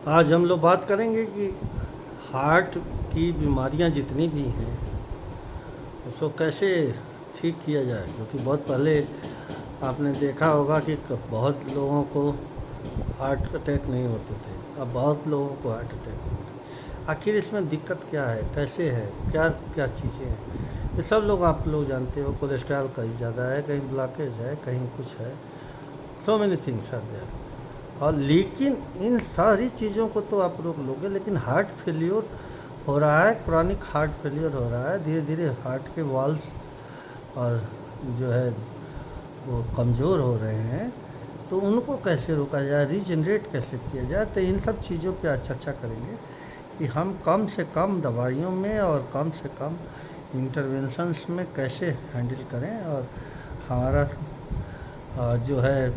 आज हम लोग बात करेंगे कि हार्ट की बीमारियां जितनी भी हैं उसको कैसे ठीक किया जाए, क्योंकि बहुत पहले आपने देखा होगा कि बहुत लोगों को हार्ट अटैक नहीं होते थे, अब बहुत लोगों को हार्ट अटैक होते हैं। आखिर इसमें दिक्कत क्या है, कैसे है, क्या क्या चीज़ें हैं, ये सब लोग आप लोग जानते हो। कोलेस्ट्रॉल कहीं ज़्यादा है, कहीं ब्लॉकेज है, कहीं कुछ है, so many things are there. और लेकिन इन सारी चीज़ों को तो आप रोक लोगे, लेकिन हार्ट फेल्योर हो रहा है, क्रॉनिक हार्ट फेल्योर हो रहा है, धीरे धीरे हार्ट के वॉल्व और जो है वो कमज़ोर हो रहे हैं, तो उनको कैसे रोका जाए, रीजनरेट कैसे किया जाए। तो इन सब चीज़ों पे आज चर्चा करेंगे कि हम कम से कम दवाइयों में और कम से कम इंटरवेंशंस में कैसे हैंडल करें और हमारा जो है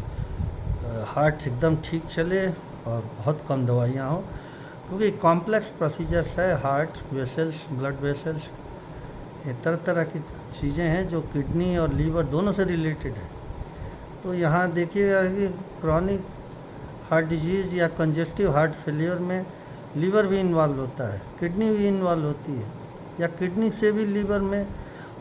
हार्ट एकदम ठीक चले और बहुत कम दवाइयाँ हो, क्योंकि कॉम्प्लेक्स प्रोसीजर्स है। हार्ट वेसल्स, ब्लड वेसल्स, ये तरह तरह की चीज़ें हैं जो किडनी और लीवर दोनों से रिलेटेड है। तो यहाँ देखिएगा कि क्रॉनिक हार्ट डिजीज़ या कंजेस्टिव हार्ट फेलियर में लीवर भी इन्वॉल्व होता है, किडनी भी इन्वॉल्व होती है, या किडनी से भी लीवर में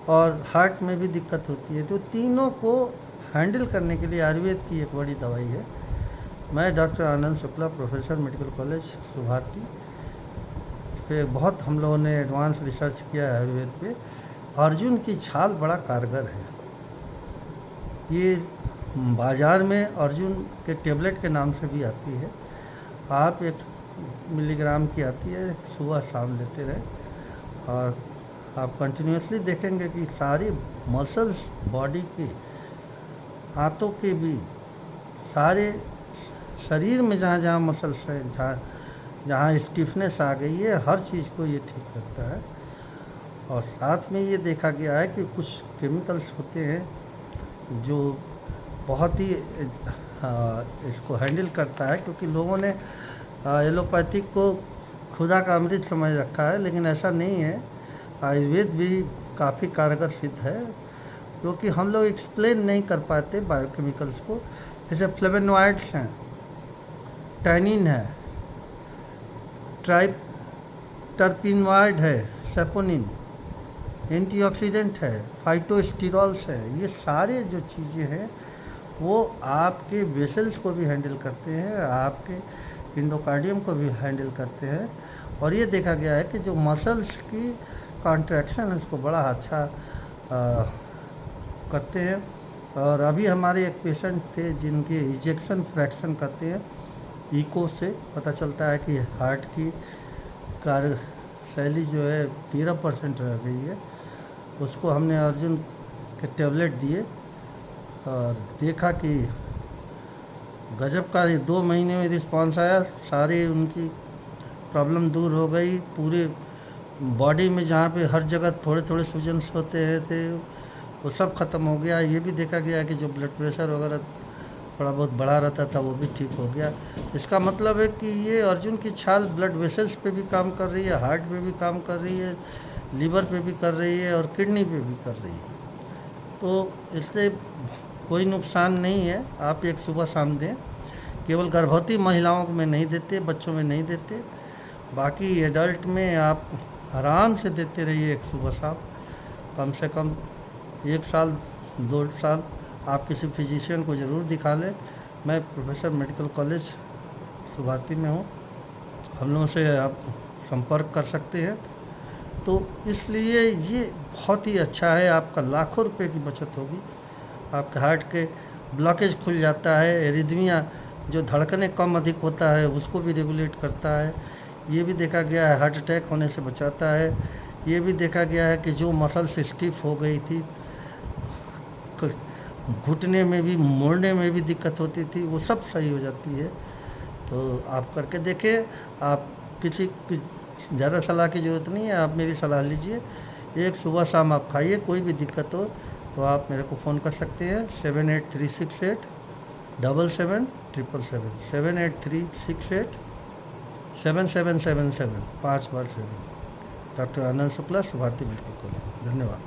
और हार्ट में भी दिक्कत होती है। तो तीनों को हैंडल करने के लिए आयुर्वेद की एक बड़ी दवाई है। मैं doctor Anand Shukla, professor, medical college Subharti पे बहुत हम लोगों ने एडवांस रिसर्च किया है आयुर्वेद पे। अर्जुन की छाल बड़ा कारगर है। ये बाज़ार में अर्जुन के टेबलेट के नाम से भी आती है। आप 1 मिलीग्राम की आती है, सुबह शाम लेते रहें और आप कंटिन्यूसली देखेंगे कि सारी मसल्स बॉडी की, हाथों के भी, सारे शरीर में जहाँ जहाँ मसल्स है, जहाँ जहाँ स्टिफनेस आ गई है, हर चीज़ को ये ठीक करता है। और साथ में ये देखा गया है कि कुछ केमिकल्स होते हैं जो बहुत ही इसको हैंडल करता है, क्योंकि लोगों ने एलोपैथिक को खुदा का अमृत समझ रखा है, लेकिन ऐसा नहीं है। आयुर्वेद भी काफ़ी कारगर सिद्ध है, क्योंकि हम लोग एक्सप्लेन नहीं कर पाते बायोकेमिकल्स को। जैसे फ्लेवोनॉइड्स हैं, टैनिन है, ट्राइटरपीनॉइड है, सेपोनिन, एंटीऑक्सीडेंट है, फाइटोस्टेरॉल्स है, ये सारे जो चीज़ें हैं वो आपके वेसल्स को भी हैंडल करते हैं, आपके इंडोकार्डियम को भी हैंडल करते हैं। और ये देखा गया है कि जो मसल्स की कॉन्ट्रैक्शन है उसको बड़ा अच्छा करते हैं। और अभी हमारे एक पेशेंट थे जिनके इजेक्शन फ्रैक्शन करते हैं, इको से पता चलता है कि हार्ट की कार्यशैली जो है 13% रह गई है। उसको हमने अर्जुन के टेबलेट दिए और देखा कि गजब का 2 महीने में रिस्पांस आया, सारी उनकी प्रॉब्लम दूर हो गई। पूरे बॉडी में जहाँ पे हर जगह थोड़े थोड़े सूजन्स होते हैं थे वो सब ख़त्म हो गया। ये भी देखा गया कि जो ब्लड प्रेशर वगैरह थोड़ा बहुत बढ़ा रहता था वो भी ठीक हो गया। इसका मतलब है कि ये अर्जुन की छाल ब्लड वेसल्स पे भी काम कर रही है, हार्ट पे भी काम कर रही है, लीवर पे भी कर रही है और किडनी पे भी कर रही है। तो इससे कोई नुकसान नहीं है। आप एक सुबह शाम दें, केवल गर्भवती महिलाओं में नहीं देते, बच्चों में नहीं देते, बाकी एडल्ट में आप आराम से देते रहिए एक सुबह शाम, कम से कम 1 साल 2 साल। आप किसी फिजिशियन को ज़रूर दिखा लें। मैं प्रोफेसर मेडिकल कॉलेज सुभारती में हूँ, हम लोगों से आप संपर्क कर सकते हैं। तो इसलिए ये बहुत ही अच्छा है, आपका लाखों रुपए की बचत होगी। आपके हार्ट के ब्लॉकेज खुल जाता है, एरिथमिया जो धड़कने कम अधिक होता है उसको भी रेगुलेट करता है। ये भी देखा गया है हार्ट अटैक होने से बचाता है। ये भी देखा गया है कि जो मसल्स स्टिफ हो गई थी, घुटने में भी, मोड़ने में भी दिक्कत होती थी, वो सब सही हो जाती है। तो आप करके देखें। आप किसी की ज़्यादा सलाह की ज़रूरत नहीं है, आप मेरी सलाह लीजिए। एक सुबह शाम आप खाइए, कोई भी दिक्कत हो तो आप मेरे को फ़ोन कर सकते हैं 78368 77 777 78368 7777 5 बार 7। Doctor Anand Shukla, Subharti medical college. धन्यवाद।